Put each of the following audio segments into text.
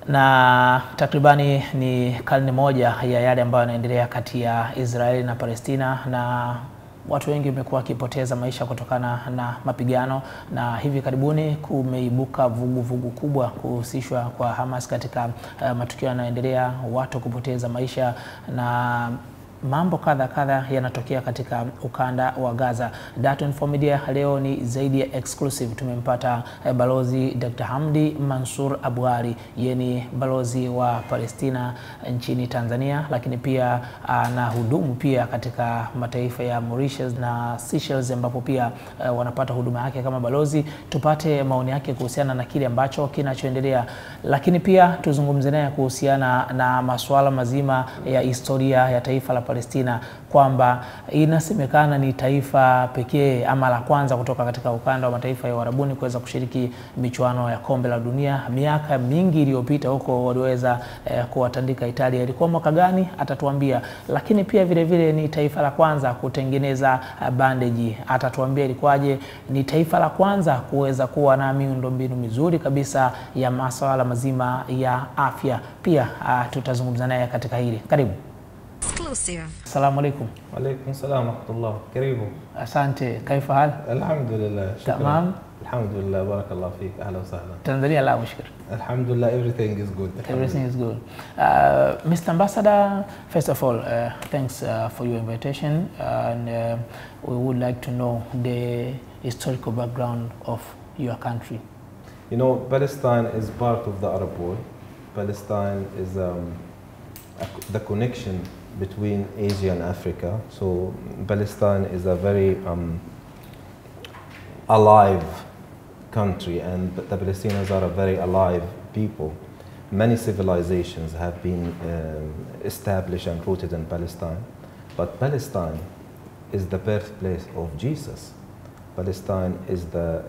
Na takribani ni karne moja ya yale ambayo yanaendelea kati ya Israeli na Palestina, na watu wengi wamekuwa wakipoteza maisha kutokana na mapigano, na hivi karibuni kumeibuka vugu kubwa kuhusishwa kwa Hamas katika matukio yanayoendelea, watu kupoteza maisha na mambo kadha yanatokea katika ukanda wa Gaza. Dar24 Media leo ni zaidi ya exclusive. Tumempata Balozi Dr. Hamdi Mansour Abuari, yeye ni balozi wa Palestina nchini Tanzania, lakini pia anahudumu pia katika mataifa ya Mauritius na Seychelles ambapo pia wanapata huduma yake kama balozi. Tupate maoni yake kuhusiana na kile ambacho kinachoendelea, lakini pia tuzungumze naye kuhusiana na masuala mazima ya historia ya taifa la Palestina, kwamba inasemekana ni taifa pekee ama la kwanza kutoka katika ukanda wa mataifa ya Uarabuni kuweza kushiriki michuano ya kombe la dunia. Miaka mingi iliyopita huko waliweza kuwatandika Italia. Ilikuwa mwaka gani atatuambia, lakini pia vile vile ni taifa la kwanza kutengeneza bandage, atatuambia ilikuwaje. Ni taifa la kwanza kuweza kuwa na miundombinu mizuri kabisa ya masuala mazima ya afya. Pia tutazungumza naye katika hili. Karibu. Assalamu alaikum. Walaikum salam wa rahmatullah. Karibu. Asante. Kaifa hal? Alhamdulillah. Tamam. Alhamdulillah. Barakallah fik. Ahla wa sahla. Tanzania la mushkil. Alhamdulillah, everything is good. Everything is good. Mr. Ambassador, first of all, thanks for your invitation, and we would like to know the historical background of your country. You know, Palestine is part of the Arab world. Palestine is the connection between Asia and Africa. So Palestine is a very alive country, and the Palestinians are a very alive people. Many civilizations have been established and rooted in Palestine, but Palestine is the birthplace of Jesus. Palestine is the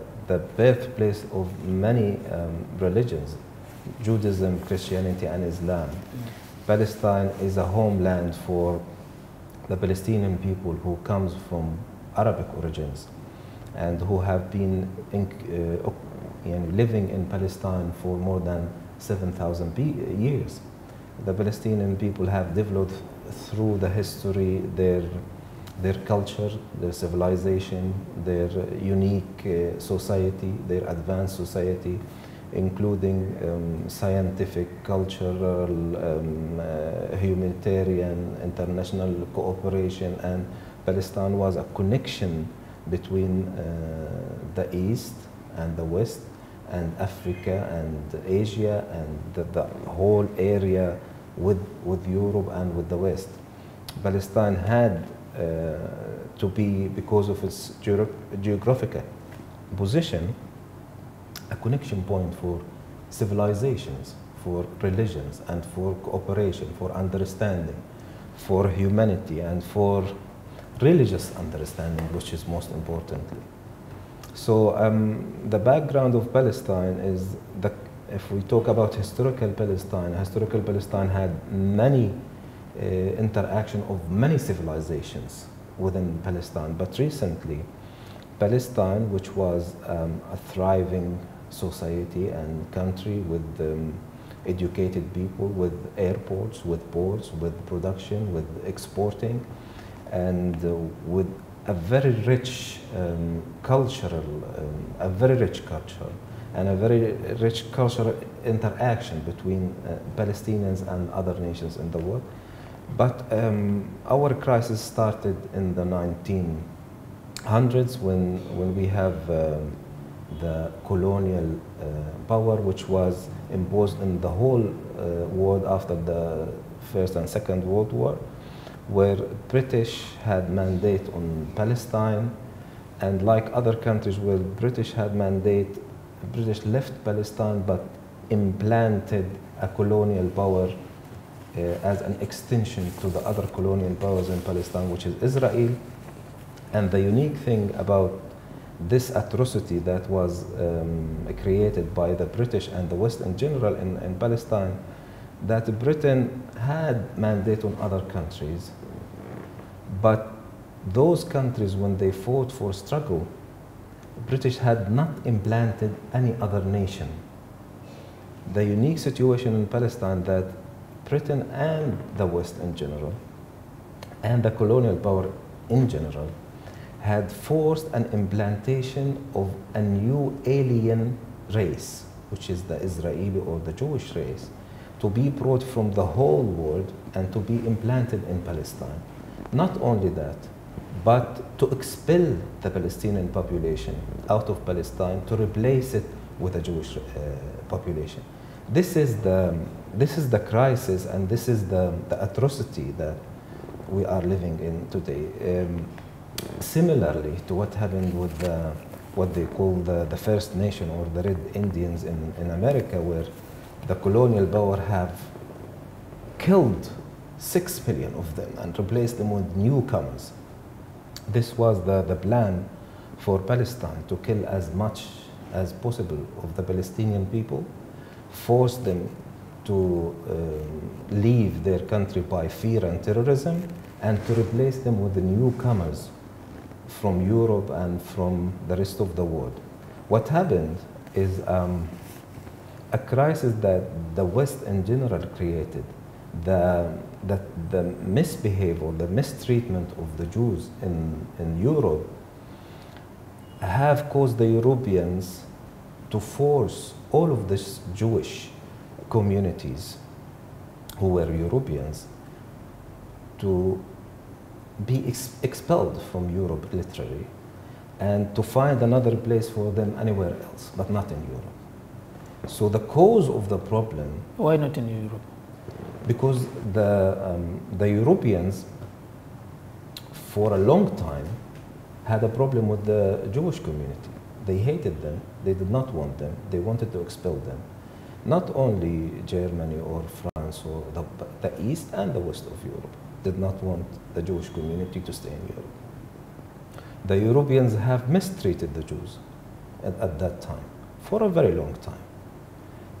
birthplace of many religions, Judaism, Christianity and Islam. Palestine is a homeland for the Palestinian people who comes from Arabic origins and who have been living in Palestine for more than 7,000 years. The Palestinian people have developed through the history their culture, their civilization, their unique society, their advanced society, including scientific, cultural, humanitarian, international cooperation. And Palestine was a connection between the East and the West, and Africa and Asia, and the whole area with Europe and with the West. Palestine had to be, because of its geographical position, a connection point for civilizations, for religions, and for cooperation, for understanding, for humanity, and for religious understanding, which is most importantly. So the background of Palestine is, if we talk about historical Palestine had many interaction of many civilizations within Palestine. But recently, Palestine, which was a thriving society and country with educated people, with airports, with ports, with production, with exporting, and with a very rich culture, and a very rich cultural interaction between Palestinians and other nations in the world. But our crisis started in the 1900s when we have the colonial power, which was imposed in the whole world after the First and Second World War, where British had mandate on Palestine, and like other countries where British had mandate, British left Palestine but implanted a colonial power as an extension to the other colonial powers in Palestine, which is Israel. And the unique thing about this atrocity that was created by the British and the West in general in Palestine, that Britain had mandate on other countries, but those countries, when they fought for struggle, British had not implanted any other nation. the unique situation in Palestine that Britain and the West in general, and the colonial power in general, had forced an implantation of a new alien race, which is the Israeli or the Jewish race, to be brought from the whole world and to be implanted in Palestine. Not only that, but to expel the Palestinian population out of Palestine to replace it with a Jewish population. This is the crisis, and this is the atrocity that we are living in today. Similarly to what happened with what they call the First Nation or the Red Indians in America, where the colonial power have killed 6 million of them and replaced them with newcomers. This was the plan for Palestine, to kill as much as possible of the Palestinian people, force them to leave their country by fear and terrorism, and to replace them with the newcomers from Europe and from the rest of the world. What happened is a crisis that the West in general created. The misbehavior, the mistreatment of the Jews in Europe have caused the Europeans to force all of these Jewish communities who were Europeans to be expelled from Europe, literally, and to find another place for them anywhere else, but not in Europe. So the cause of the problem... Why not in Europe? Because the Europeans, for a long time, had a problem with the Jewish community. They hated them, they did not want them, they wanted to expel them. Not only Germany or France or the East and the West of Europe did not want the Jewish community to stay in Europe. The Europeans have mistreated the Jews at that time, for a very long time.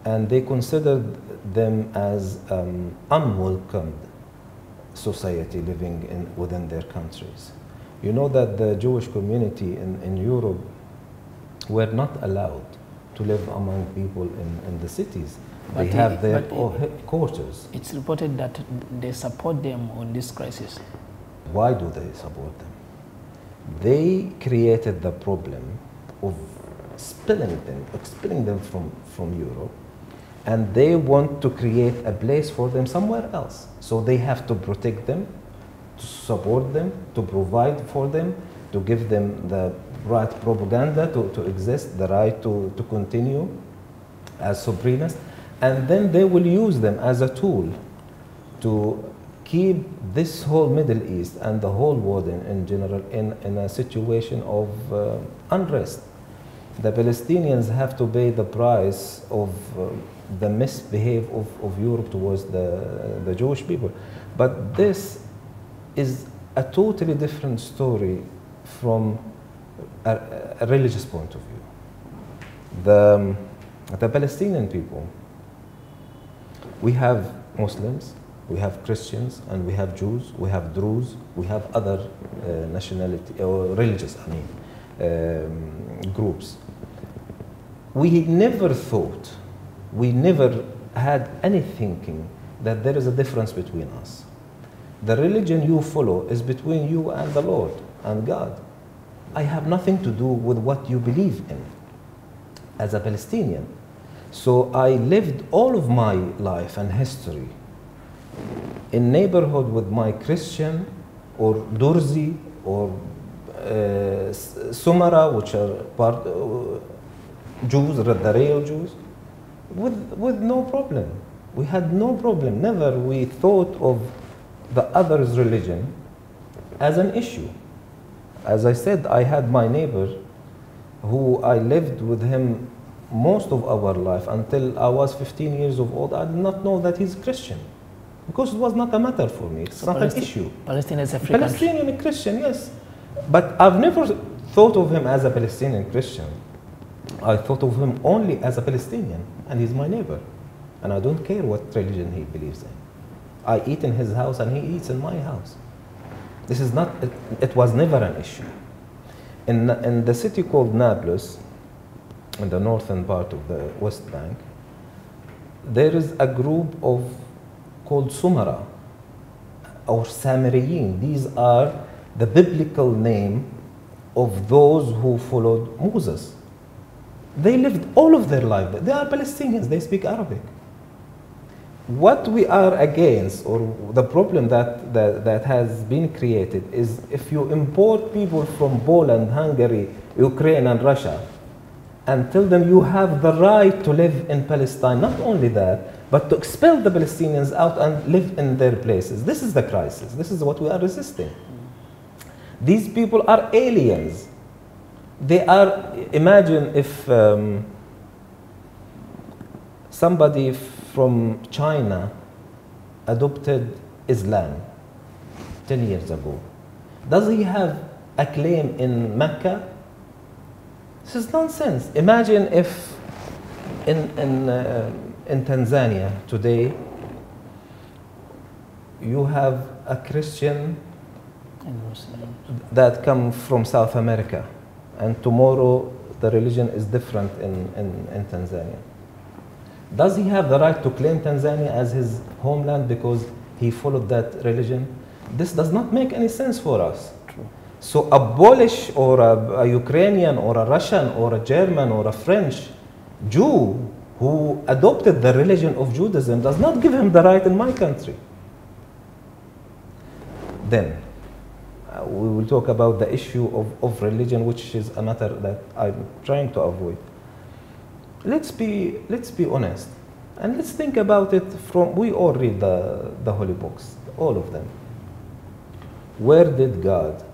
And they considered them as unwelcomed society living within their countries. You know that the Jewish community in Europe were not allowed to live among people in the cities. They have their headquarters. It's reported that they support them on this crisis. Why do they support them? They created the problem of expelling them from Europe, and they want to create a place for them somewhere else. So they have to protect them, to support them, to provide for them, to give them the right propaganda to exist, the right to continue as supremacists, and then they will use them as a tool to keep this whole Middle East and the whole world in general in a situation of unrest. The Palestinians have to pay the price of the misbehavior of Europe towards the Jewish people. But this is a totally different story from a religious point of view. The Palestinian people, we have Muslims, we have Christians, and we have Jews, we have Druze, we have other nationality or religious, groups. We never thought, we never had any thinking that there is a difference between us. The religion you follow is between you and the Lord and God. I have nothing to do with what you believe in as a Palestinian. So I lived all of my life and history in neighborhood with my Christian or Durzi or Sumara, which are part Jews, the real Jews, with no problem. We had no problem. Never we thought of the other's religion as an issue. As I said, I had my neighbor who I lived with him most of our life until I was 15 years old. I did not know that he's Christian because it was not a matter for me. It's not an issue. Palestine is a free country. Palestinian Christian, yes. But I've never thought of him as a Palestinian Christian. I thought of him only as a Palestinian, and he's my neighbor. And I don't care what religion he believes in. I eat in his house and he eats in my house. This is not, it was never an issue. In the city called Nablus, in the northern part of the West Bank, there is a group of called Sumara or Samariyin. These are the biblical name of those who followed Moses. They lived all of their life. They are Palestinians. They speak Arabic. What we are against, or the problem that has been created, is if you import people from Poland, Hungary, Ukraine, and Russia, and tell them you have the right to live in Palestine, not only that, but to expel the Palestinians out and live in their places. This is the crisis. This is what we are resisting. These people are aliens. They are, imagine if somebody from China adopted Islam 10 years ago. Does he have a claim in Mecca? This is nonsense. Imagine if in Tanzania today you have a Christian that come from South America, and tomorrow the religion is different in Tanzania. Does he have the right to claim Tanzania as his homeland because he followed that religion? This does not make any sense for us. True. So a Polish or a Ukrainian or a Russian or a German or a French Jew who adopted the religion of Judaism does not give him the right in my country. Then we will talk about the issue of religion, which is a matter that I'm trying to avoid. Let's be honest, and let's think about it from, we all read the holy books, all of them. Where did God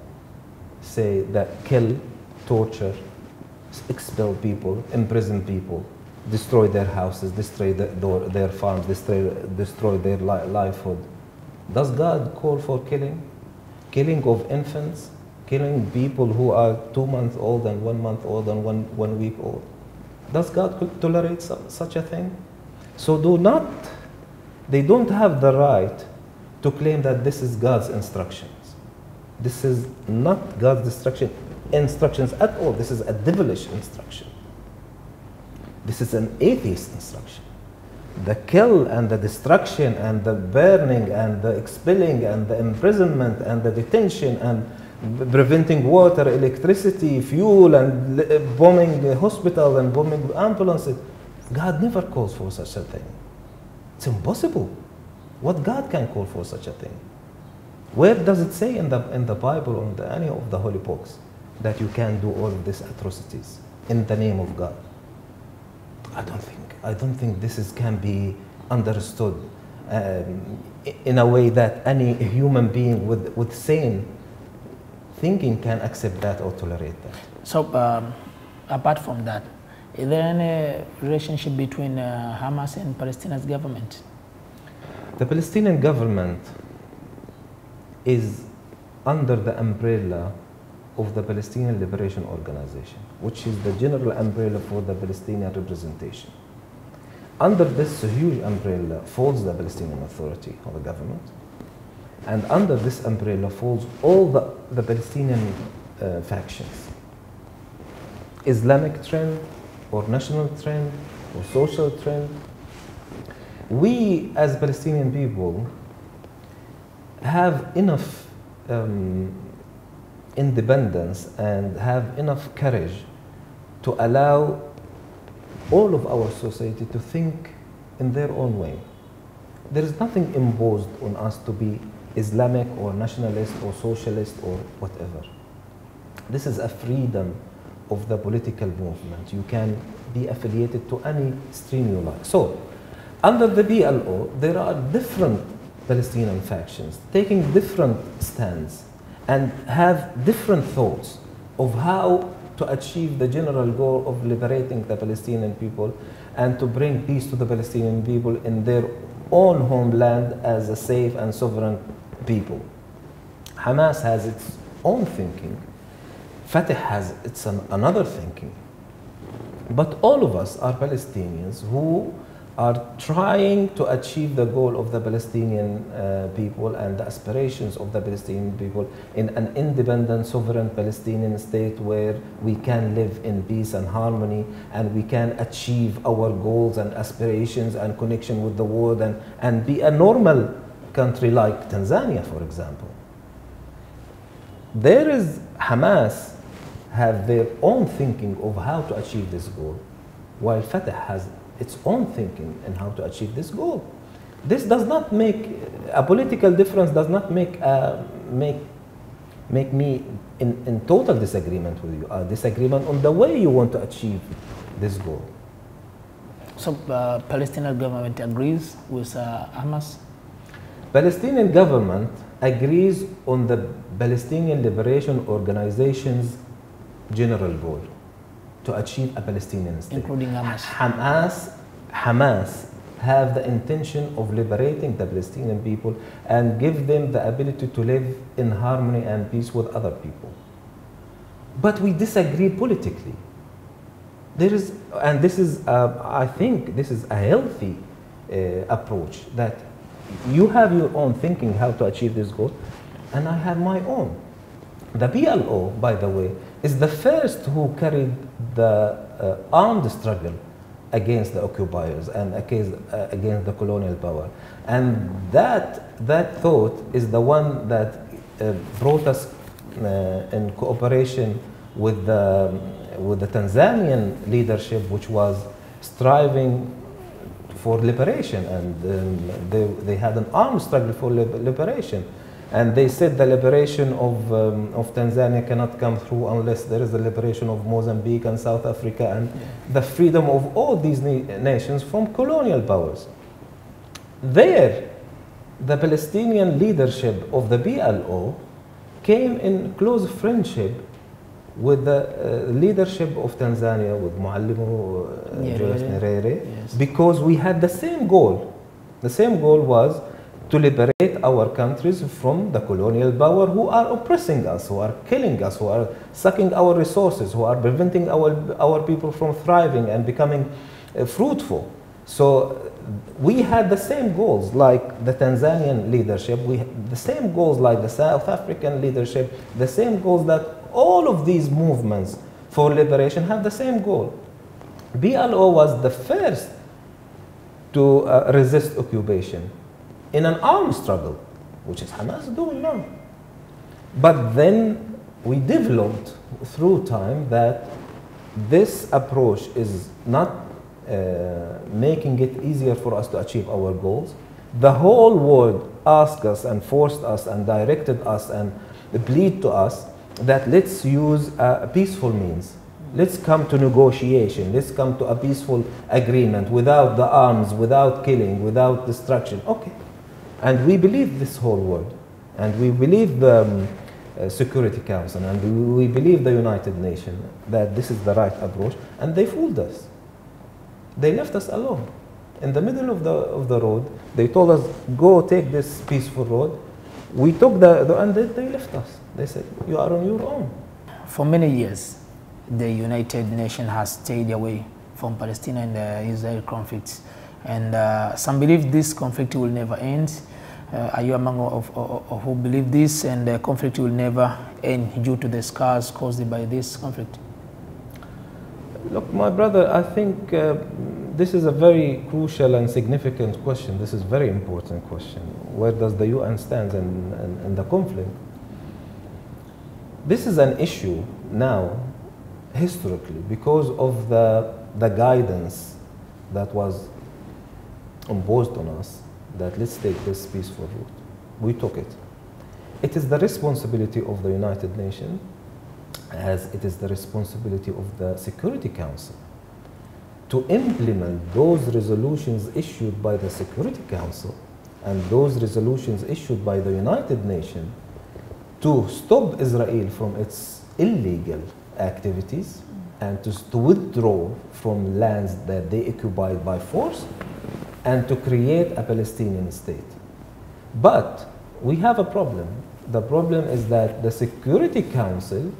say that kill, torture, expel people, imprison people, destroy their houses, destroy their farms, destroy their livelihood? Does God call for killing? Killing of infants, killing people who are 2 months old and 1 month old and one week old? Does God tolerate such a thing? So they don't have the right to claim that this is God's instructions. This is not God's instructions at all. This is a devilish instruction. This is an atheist instruction. The kill and the destruction and the burning and the expelling and the imprisonment and the detention and preventing water, electricity, fuel, and bombing the hospital and bombing ambulances. God never calls for such a thing. It's impossible. What God can call for such a thing? Where does it say in the Bible or in any of the holy books that you can do all of these atrocities in the name of God? I don't think this can be understood in a way that any human being with sane thinking can accept that or tolerate that. So, apart from that, is there any relationship between Hamas and Palestinian government? The Palestinian government is under the umbrella of the Palestinian Liberation Organization, which is the general umbrella for the Palestinian representation. Under this huge umbrella falls the Palestinian Authority or the government. And under this umbrella falls all the Palestinian factions. Islamic trend, or national trend, or social trend. We as Palestinian people have enough independence and have enough courage to allow all of our society to think in their own way. There is nothing imposed on us to be Islamic or nationalist or socialist or whatever. This is a freedom of the political movement. You can be affiliated to any stream you like. So, under the PLO, there are different Palestinian factions taking different stands and have different thoughts of how to achieve the general goal of liberating the Palestinian people and to bring peace to the Palestinian people in their own homeland as a safe and sovereign people. Hamas has its own thinking. Fatah has another thinking. But all of us are Palestinians who are trying to achieve the goal of the Palestinian people and the aspirations of the Palestinian people in an independent, sovereign Palestinian state where we can live in peace and harmony, and we can achieve our goals and aspirations and connection with the world, and be a normal country like Tanzania, for example. There is Hamas have their own thinking of how to achieve this goal, while Fatah has its own thinking in how to achieve this goal. This does not make a political difference, does not make me in total disagreement with you, a disagreement on the way you want to achieve this goal. So Palestinian government agrees with Hamas? Palestinian government agrees on the Palestinian Liberation Organization's general goal to achieve a Palestinian state. Including Hamas. Hamas have the intention of liberating the Palestinian people and give them the ability to live in harmony and peace with other people. But we disagree politically. There is, and this is, I think this is a healthy approach, that you have your own thinking how to achieve this goal, and I have my own. The PLO, by the way, is the first who carried the armed struggle against the occupiers and against the colonial power. And that thought is the one that brought us in cooperation with the Tanzanian leadership, which was striving for liberation, and they had an armed struggle for liberation. And they said the liberation of Tanzania cannot come through unless there is the liberation of Mozambique and South Africa and the freedom of all these nations from colonial powers. There, the Palestinian leadership of the PLO came in close friendship with the leadership of Tanzania, with Julius Nyerere, yes, because we had the same goal. The same goal was to liberate our countries from the colonial power who are oppressing us, who are killing us, who are sucking our resources, who are preventing our people from thriving and becoming fruitful. So we had the same goals like the Tanzanian leadership, we had the same goals like the South African leadership, the same goals that all of these movements for liberation have the same goal. PLO was the first to resist occupation in an armed struggle, which is Hamas doing now. But then we developed through time that this approach is not making it easier for us to achieve our goals. The whole world asked us and forced us and directed us and plead to us that let's use peaceful means. Let's come to negotiation. Let's come to a peaceful agreement without the arms, without killing, without destruction. Okay. And we believe this whole world. And we believe the Security Council, and we believe the United Nations that this is the right approach. And they fooled us. They left us alone. In the middle of the road, they told us, go take this peaceful road. We took and they left us. They said, you are on your own. For many years, the United Nations has stayed away from Palestine and the Israel conflicts. And some believe this conflict will never end. Are you among of who believe this, and the conflict will never end due to the scars caused by this conflict? Look, my brother, I think this is a very crucial and significant question. This is a very important question. Where does the UN stand in the conflict? This is an issue now, historically, because of the guidance that was imposed on us, that let's take this peaceful route. We took it. It is the responsibility of the United Nations, as it is the responsibility of the Security Council, to implement those resolutions issued by the Security Council and those resolutions issued by the United Nations to stop Israel from its illegal activities and to withdraw from lands that they occupied by force and to create a Palestinian state. But we have a problem. The problem is that the Security Council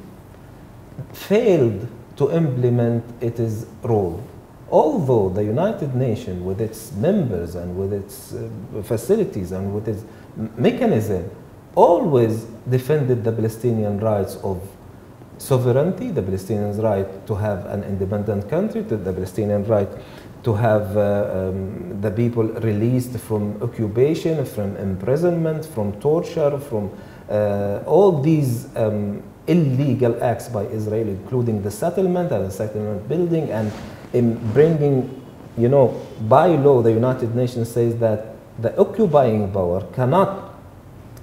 failed to implement its role Although the United Nations, with its members and with its facilities and with its mechanism, always defended the Palestinian rights of sovereignty, the Palestinians' right to have an independent country, the Palestinian right to have the people released from occupation, from imprisonment, from torture, from all these illegal acts by Israel, including the settlement and the settlement building, and in bringing, you know, by law, the United Nations says that the occupying power cannot,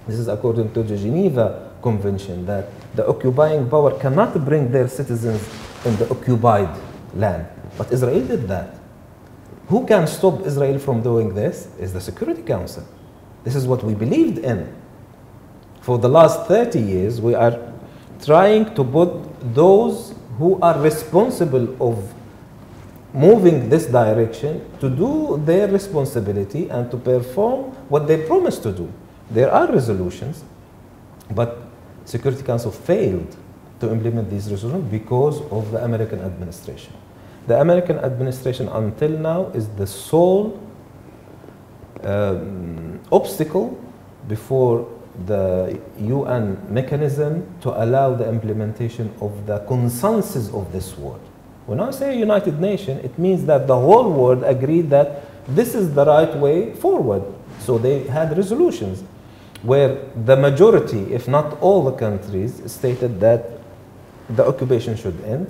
this is according to the Geneva Convention, that the occupying power cannot bring their citizens in the occupied land. But Israel did that. Who can stop Israel from doing this? Is the Security Council. This is what we believed in. For the last 30 years, we are trying to put those who are responsible of moving this direction to do their responsibility and to perform what they promised to do. There are resolutions, but Security Council failed to implement these resolutions because of the American administration. The American administration until now is the sole obstacle before the UN mechanism to allow the implementation of the consensus of this world. When I say United Nations, it means that the whole world agreed that this is the right way forward. So they had resolutions where the majority, if not all the countries, stated that the occupation should end,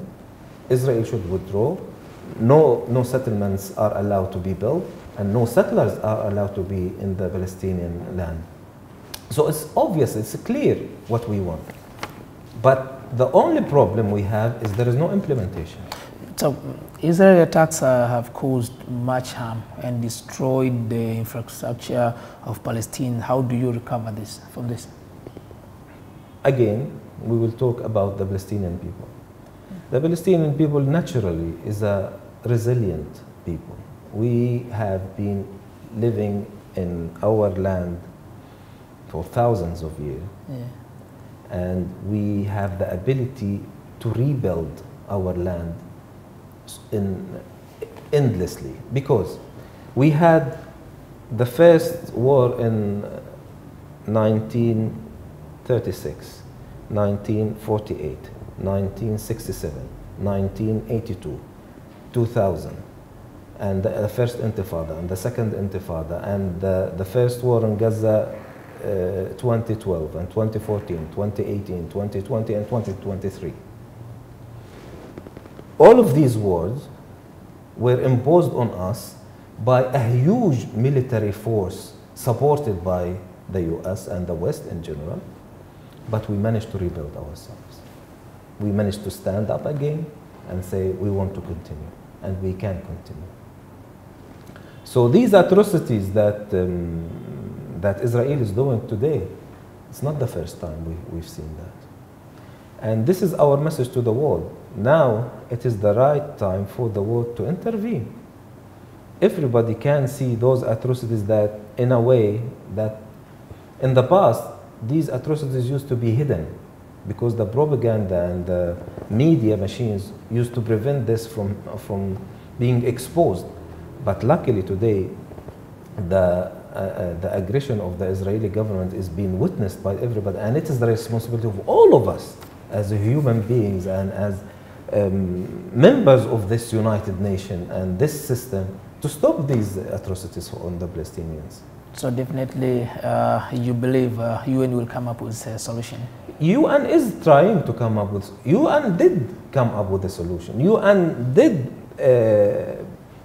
Israel should withdraw, no settlements are allowed to be built, and no settlers are allowed to be in the Palestinian land. So it's obvious, it's clear what we want. But the only problem we have is there is no implementation. So Israeli attacks have caused much harm and destroyed the infrastructure of Palestine. How do you recover this from this? Again, we will talk about the Palestinian people. The Palestinian people naturally is a resilient people. We have been living in our land for thousands of years, and we have the ability to rebuild our land endlessly, because we had the first war in 1936, 1948, 1967, 1982, 2000, and the first intifada, and the second intifada, and the first war in Gaza 2012, and 2014, 2018, 2020, and 2023. All of these wars were imposed on us by a huge military force supported by the US and the West in general, but we managed to rebuild ourselves. We managed to stand up again and say we want to continue, and we can continue. So these atrocities that, that Israel is doing today, it's not the first time we've seen that. And this is our message to the world. Now it is the right time for the world to intervene. Everybody can see those atrocities that, in a way, that in the past, these atrocities used to be hidden because the propaganda and the media machines used to prevent this from being exposed. But luckily today, the aggression of the Israeli government is being witnessed by everybody, and it is the responsibility of all of us as human beings and as members of this United Nation and this system to stop these atrocities on the Palestinians. So definitely you believe UN will come up with a solution? UN is trying to come up with, UN did come up with a solution. UN did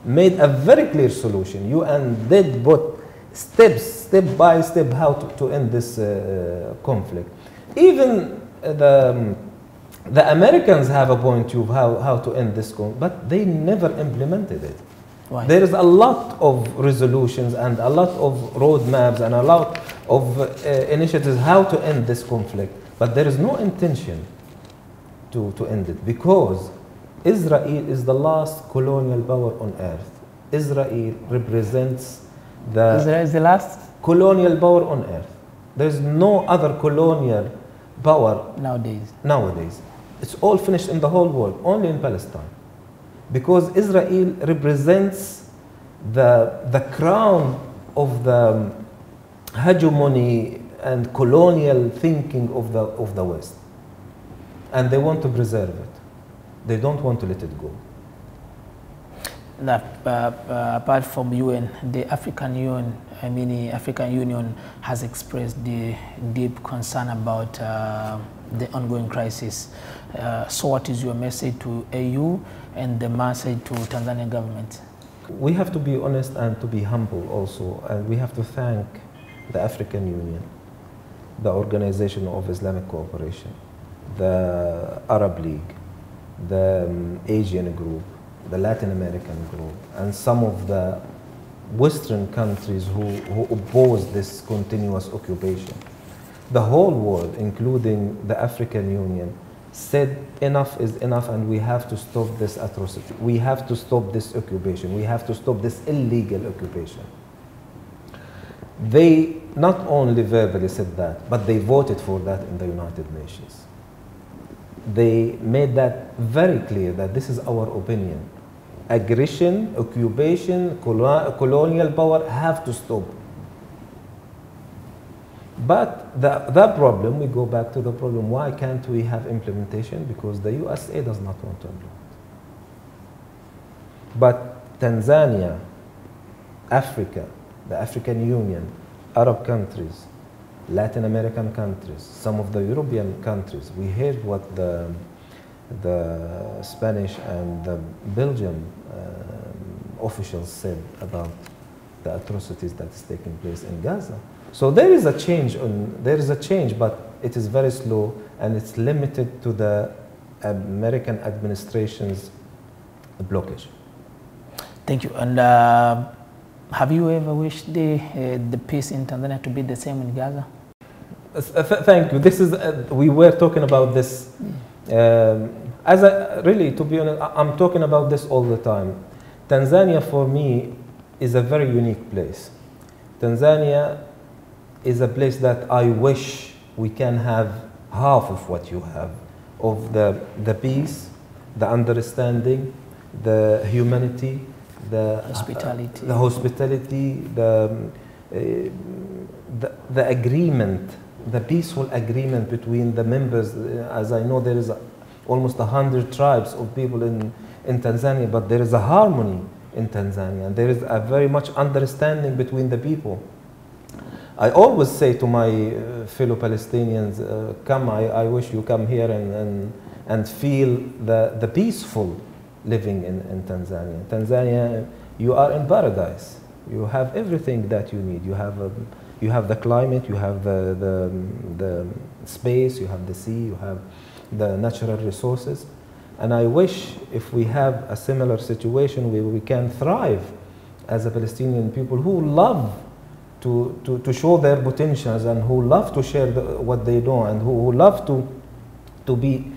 made a very clear solution. UN did put steps, step by step, how to end this conflict. Even the Americans have a point of view how to end this conflict, but they never implemented it. Why? There is a lot of resolutions and a lot of roadmaps and a lot of initiatives how to end this conflict, but there is no intention to end it, because Israel is the last colonial power on earth. Israel represents Israel is the last colonial power on earth. There is no other colonial power nowadays. It's all finished in the whole world, only in Palestine. because Israel represents the crown of the hegemony and colonial thinking of the West. And they want to preserve it. They don't want to let it go. Apart from UN, the African Union, the African Union has expressed the deep concern about the ongoing crisis. So what is your message to AU and the message to Tanzanian government? We have to be honest and to be humble also, and we have to thank the African Union, the Organization of Islamic Cooperation, the Arab League, the Asian group, the Latin American group, and some of the Western countries who oppose this continuous occupation. The whole world, including the African Union, said enough is enough and we have to stop this atrocity. We have to stop this occupation. We have to stop this illegal occupation. They not only verbally said that, but they voted for that in the United Nations. They made that very clear that this is our opinion. Aggression, occupation, colonial power have to stop. But the problem, we go back to the problem, why can't we have implementation? Because the USA does not want to implement. But Tanzania, Africa, the African Union, Arab countries, Latin American countries, some of the European countries, we heard what the Spanish and the Belgian officials said about the atrocities that is taking place in Gaza. So there is a change, but it is very slow and it's limited to the American administration's blockage. Thank you. And have you ever wished the peace in Tanzania to be the same in Gaza? Thank you. This is we were talking about this. Really, to be honest, I'm talking about this all the time. Tanzania for me is a very unique place. Tanzania is a place that I wish we can have half of what you have, of the peace, the understanding, the humanity, the hospitality, the agreement, the peaceful agreement between the members. As I know, there is almost 100 tribes of people in Tanzania, but there is a harmony in Tanzania, and there is a very much understanding between the people. I always say to my fellow Palestinians, come, I wish you come here and feel the peaceful living in Tanzania. Tanzania, you are in paradise. You have everything that you need. You have the climate, you have the space, you have the sea, you have the natural resources. And I wish if we have a similar situation where we can thrive as a Palestinian people who love to show their potentials and who love to share what they know and who love to be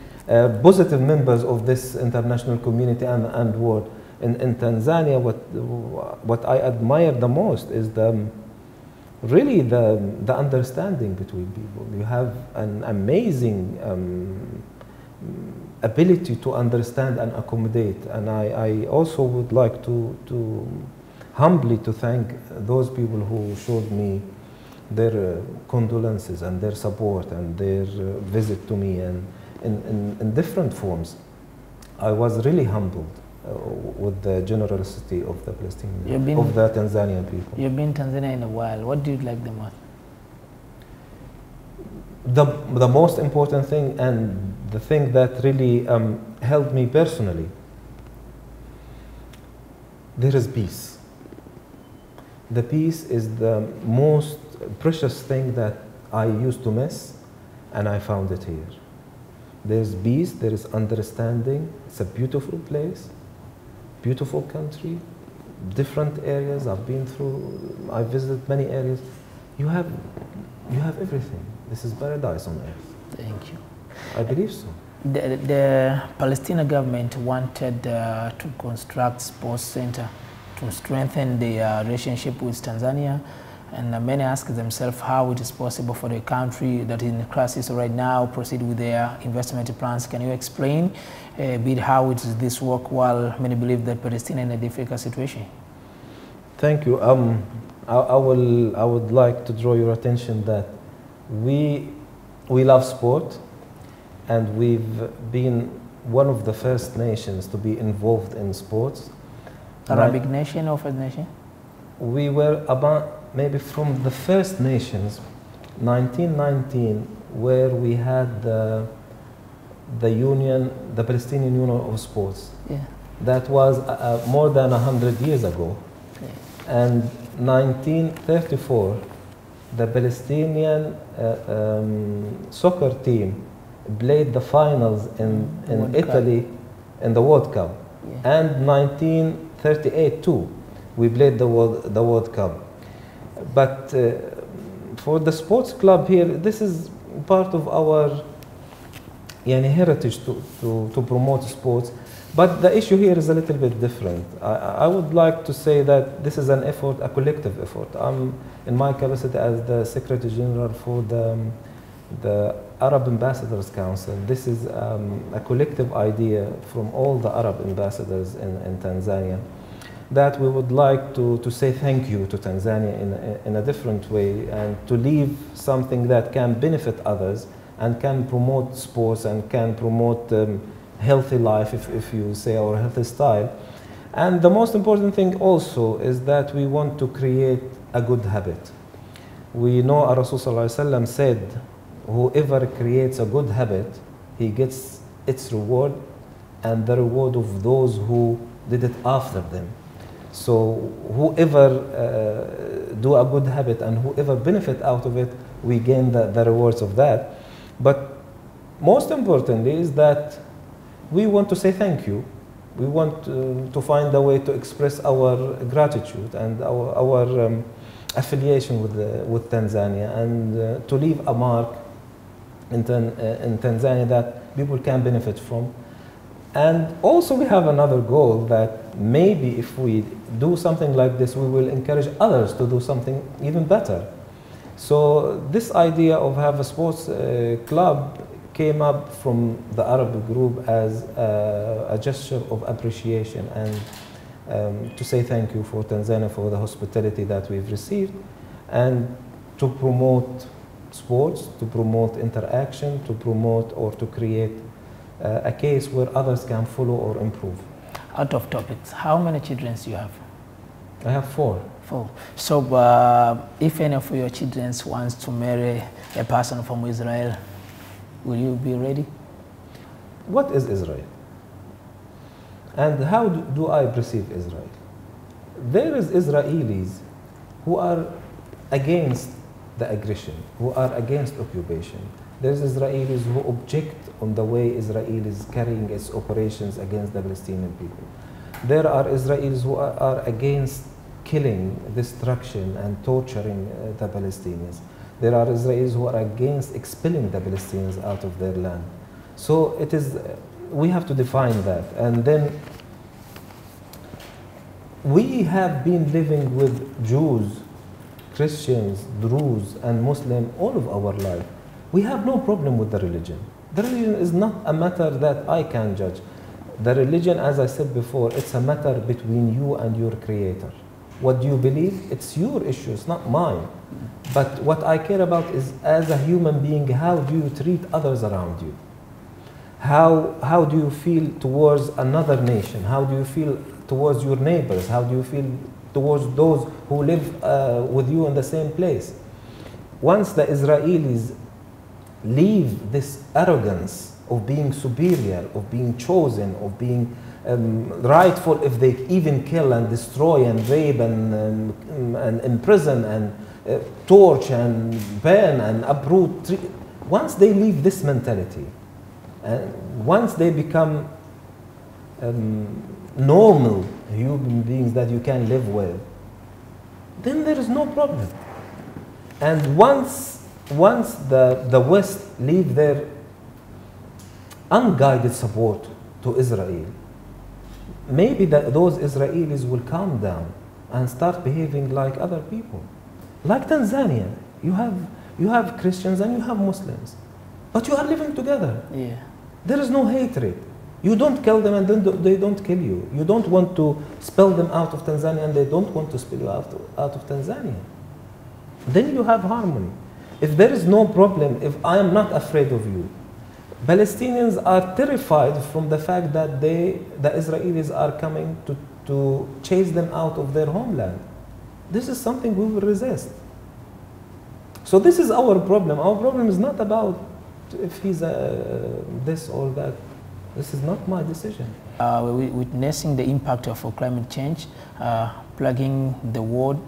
positive members of this international community and world. In Tanzania, what I admire the most is really the understanding between people. You have an amazing ability to understand and accommodate, and I also would like to humbly to thank those people who showed me their condolences and their support and their visit to me and in different forms. I was really humbled with the generosity of the Palestinian, of the Tanzanian people. You've been in Tanzania in a while. What do you like the most? The most important thing and the thing that really helped me personally, there is peace. The peace is the most precious thing that I used to miss, and I found it here. There's peace, there is understanding. It's a beautiful place, beautiful country, different areas I've been through. I visited many areas. You have everything. This is paradise on earth. Thank you. I believe so. The Palestinian government wanted to construct sports center to strengthen the relationship with Tanzania, And many ask themselves how it is possible for the country that is in crisis right now proceed with their investment plans. Can you explain a bit how it is this work while many believe that Palestina is in a difficult situation? Thank you. I would like to draw your attention that we love sport, and we've been one of the first nations to be involved in sports. Arabic nation or first nation? We were about maybe from the first nations, 1919, where we had the union, the Palestinian Union of Sports. Yeah. That was more than 100 years ago. Okay. And 1934, the Palestinian soccer team played the finals in Italy in the World Cup. Yeah. And 1938 too, we played the World Cup. But for the sports club here, this is part of our heritage to promote sports. But the issue here is a little bit different. I would like to say that this is an effort, a collective effort. I'm in my capacity as the Secretary General for the Arab Ambassadors Council. This is a collective idea from all the Arab ambassadors in Tanzania, that we would like to say thank you to Tanzania in a different way, and to leave something that can benefit others and can promote sports and can promote healthy life, if you say, or healthy style. And the most important thing also is that we want to create a good habit. We know our Rasul ﷺ said, whoever creates a good habit, he gets its reward and the reward of those who did it after them. So whoever do a good habit and whoever benefit out of it, we gain the rewards of that. But most importantly is that we want to say thank you. We want to find a way to express our gratitude and our affiliation with Tanzania, and to leave a mark in Tanzania that people can benefit from. And also we have another goal, that maybe if we do something like this, we will encourage others to do something even better. So this idea of have a sports club came up from the Arab group as a gesture of appreciation, and to say thank you for Tanzania for the hospitality that we've received, and to promote sports, to promote interaction, to promote or to create a case where others can follow or improve. Out of topics, how many children do you have? I have 4. 4. So if any of your children wants to marry a person from Israel, will you be ready? What is Israel? And how do I perceive Israel? There is Israelis who are against the aggression, who are against occupation. There's Israelis who object on the way Israel is carrying its operations against the Palestinian people. There are Israelis who are against killing, destruction, and torturing the Palestinians. There are Israelis who are against expelling the Palestinians out of their land. So it is, we have to define that. And then we have been living with Jews, Christians, Druze, and Muslim all of our life. We have no problem with the religion. The religion is not a matter that I can judge. The religion, as I said before, it's a matter between you and your Creator. What do you believe? It's your issue, it's not mine. But what I care about is, as a human being, how do you treat others around you? How do you feel towards another nation? How do you feel towards your neighbors? How do you feel towards those who live with you in the same place? Once the Israelis leave this arrogance of being superior, of being chosen, of being rightful if they even kill and destroy and rape and imprison and torch and burn and uproot. Once they leave this mentality, once they become normal human beings that you can live with, then there is no problem. And once the West leave their unguided support to Israel, maybe those Israelis will calm down and start behaving like other people. Like Tanzania, you have Christians and you have Muslims, but you are living together. Yeah. There is no hatred. You don't kill them and then they don't kill you. You don't want to expel them out of Tanzania and they don't want to expel you out of Tanzania. Then you have harmony. If there is no problem, if I am not afraid of you, Palestinians are terrified from the fact that the Israelis are coming to chase them out of their homeland. This is something we will resist. So this is our problem. Our problem is not about if he's this or that. This is not my decision. We're witnessing the impact of climate change, plaguing the world.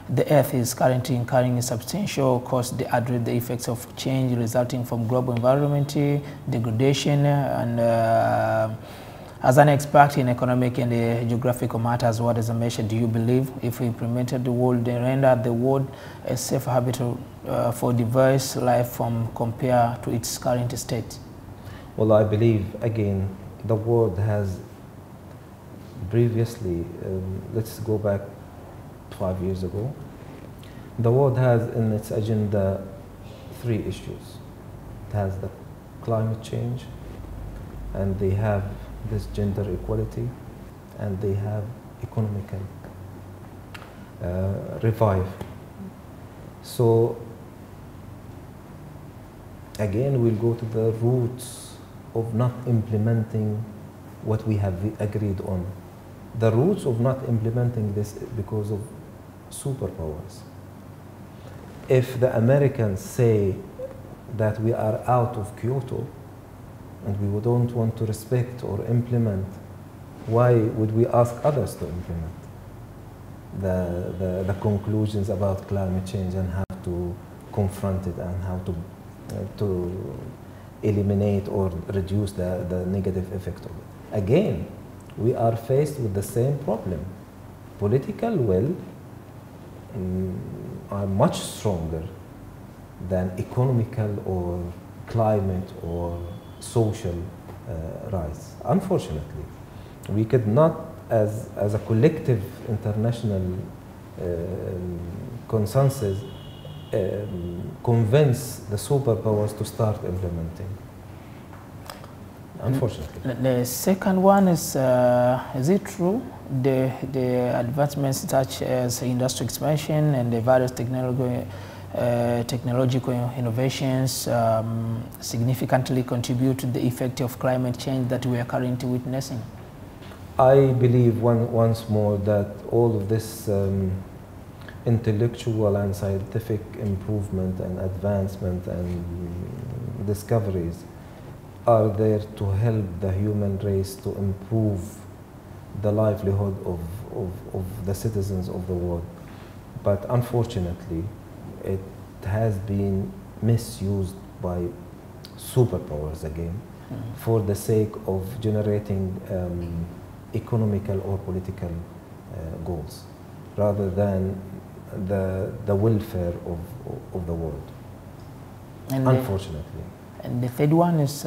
The Earth is currently incurring a substantial cost to address the effects of change resulting from global environment degradation. And as an expert in economic and geographical matters, what is a measure do you believe, if we implemented the world, they render the world a safe habitat for diverse life form compared to its current state? Well, I believe, again, the world has previously, let's go back 5 years ago, the world has in its agenda 3 issues. It has the climate change, and they have this gender equality, and they have economical revive. So again, we'll go to the roots of not implementing what we have agreed on. The roots of not implementing this because of superpowers. If the Americans say that we are out of Kyoto and we don't want to respect or implement, why would we ask others to implement the conclusions about climate change and how to confront it and how to eliminate or reduce the negative effect of it? Again, we are faced with the same problem. Political will are much stronger than economical or climate or social rights. Unfortunately, we could not, as a collective international consensus, convince the superpowers to start implementing. Unfortunately. The second one is it true the advancements such as industrial expansion and the various technological innovations significantly contribute to the effect of climate change that we are currently witnessing? I believe once more that all of this intellectual and scientific improvement and advancement and discoveries are there to help the human race to improve the livelihood of the citizens of the world. But unfortunately, it has been misused by superpowers again for the sake of generating economical or political goals rather than the welfare of the world, and unfortunately. And the third one is,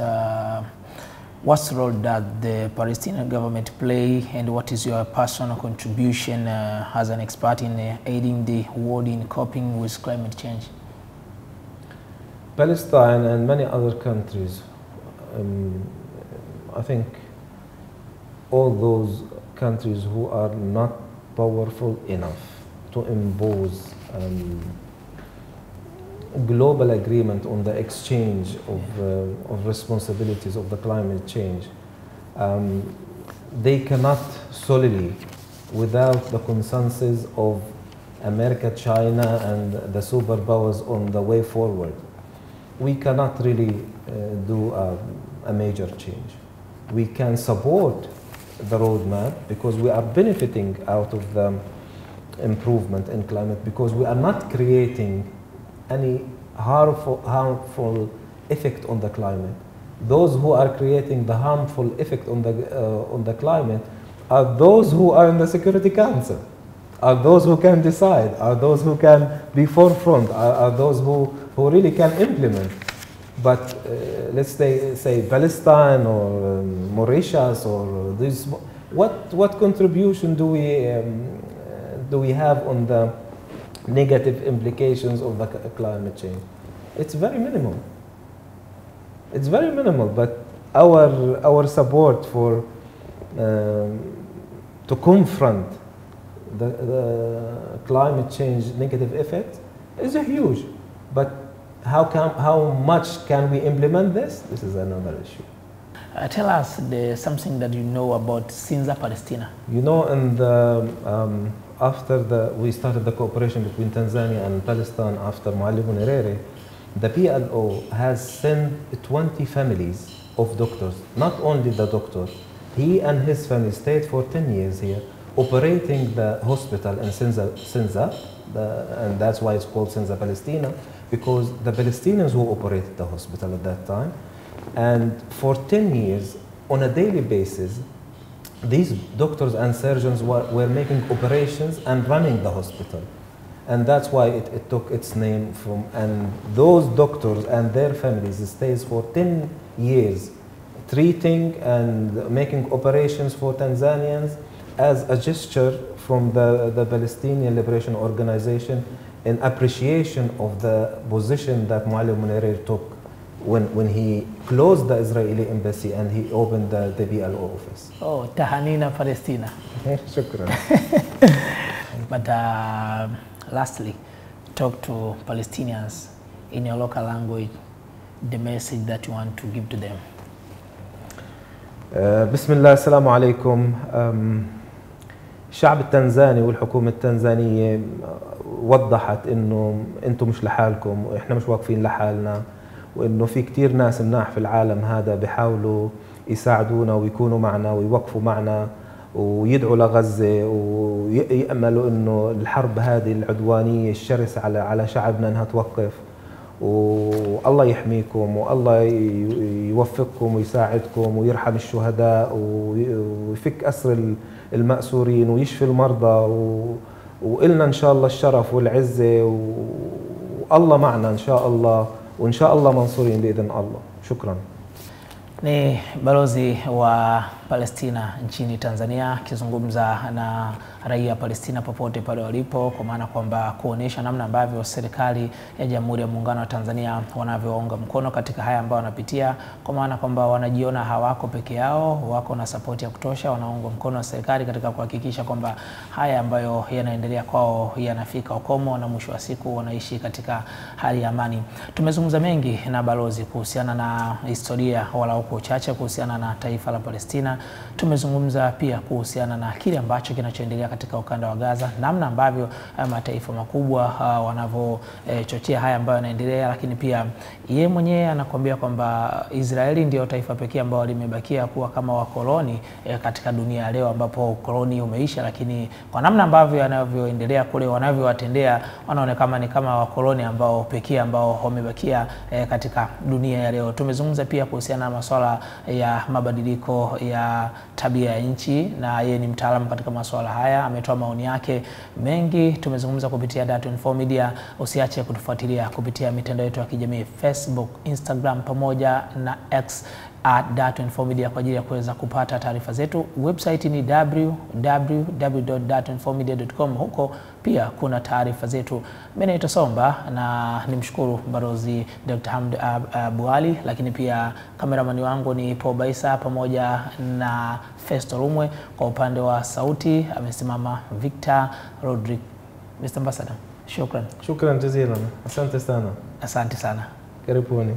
what role does the Palestinian government play, and what is your personal contribution as an expert in aiding the world in coping with climate change? Palestine and many other countries, I think all those countries who are not powerful enough to impose global agreement on the exchange of responsibilities of the climate change, they cannot solely, without the consensus of America, China, and the superpowers on the way forward, we cannot really do a major change. We can support the roadmap because we are benefiting out of the improvement in climate, because we are not creating any harmful effect on the climate. Those who are creating the harmful effect on the climate are those who are in the Security Council, are those who can decide, are those who can be forefront, are those who really can implement. But let's say Palestine or Mauritius or this, what contribution do we have on the negative implications of the climate change. It's very minimal. It's very minimal, but our support for to confront the climate change negative effects is huge. But how much can we implement this? This is another issue. Tell us something that you know about Sinza, Palestina. You know, after we started the cooperation between Tanzania and Palestine after Nyerere, the PLO has sent 20 families of doctors, not only the doctor. He and his family stayed for 10 years here, operating the hospital in Sinza, and that's why it's called Sinza, Palestina, because the Palestinians who operated the hospital at that time. And for 10 years, on a daily basis, these doctors and surgeons were making operations and running the hospital. And that's why it took its name from, and those doctors and their families stays for 10 years, treating and making operations for Tanzanians as a gesture from the Palestinian Liberation Organization in appreciation of the position that Nyerere took when he closed the Israeli embassy and he opened the PLO office. Oh, Tahanina, Palestina. Shukran. But lastly, talk to Palestinians in your local language, the message that you want to give to them. بسم الله السلام عليكم. الشعب التنزاني والحكومة التنزانية وضحت إنه أنتم مش لحالكم وإحنا مش واقفين لحالنا، وإنه في كتير ناس مناح في العالم هذا بيحاولوا يساعدونا ويكونوا معنا ويوقفوا معنا ويدعوا لغزة ويأملوا إنه الحرب هذه العدوانية الشرسة على شعبنا إنها توقف، والله يحميكم والله يوفقكم ويساعدكم ويرحم الشهداء ويفك أسر المأسورين ويشفي المرضى، وإلنا إن شاء الله الشرف والعزة، والله معنا إن شاء الله، وإن شاء الله منصورين بإذن الله. شكرا. Ni balozi wa Palestina nchini Tanzania akizungumza na raia Palestina popote pale walipo, kwa maana kwamba kuonesha namna ambavyo serikali ya Jamhuri ya Muungano wa Tanzania wanavyounga mkono katika haya ambayo wanapitia, kwa maana kwamba wanajiona hawako peke yao, wako na support ya kutosha, wanaunga mkono wa serikali katika kuhakikisha kwamba haya ambayo yanaendelea kwao yanafika ukomo na mwisho wa siku wanaishi katika hali ya amani. Tumezungumza mengi na balozi kuhusiana na historia wala huko uchache kuhusiana na taifa la Palestina. Tumezungumza pia kuhusiana na kile ambacho kinachoendelea katika ukanda wa Gaza, namna ambavyo mataifa makubwa wanavyochochea haya ambayo yanaendelea, lakini pia yeye mwenyewe anakuambia kwamba Israeli ndio taifa pekee ambalo limebakia kuwa kama wakoloni katika dunia leo, ambapo ukoloni umeisha, lakini kwa namna ambavyo yanavyoendelea kule wanavyowatendea wanaonekana ni kama wakoloni ambao pekee ambao wamebakia katika dunia ya leo. Tumezungumza pia kuhusiana na masuala ya mabadiliko ya tabia ya nchi, na yeye ni mtaalamu katika masuala haya, ametoa maoni yake mengi. Tumezungumza kupitia Dar24 Media. Usiache kutufuatilia kupitia mitandao yetu ya kijamii Facebook, Instagram pamoja na X @Dar24 Media kwa ajili ya kuweza kupata taarifa zetu. Website ni www.dar24media.com. Huko pia kuna taarifa zetu. Mimi naitwa Somba na nimshukuru Balozi Dr. Hamd Abuali, lakini pia kameramani wangu ni Paul Baisa pamoja na Festo Rumwe. Kwa upande wa sauti amesimama Vita Rodrick. Mr. Ambassador, shukran. Shukran jazilan. Asante sana. Asante sana. Karibuni.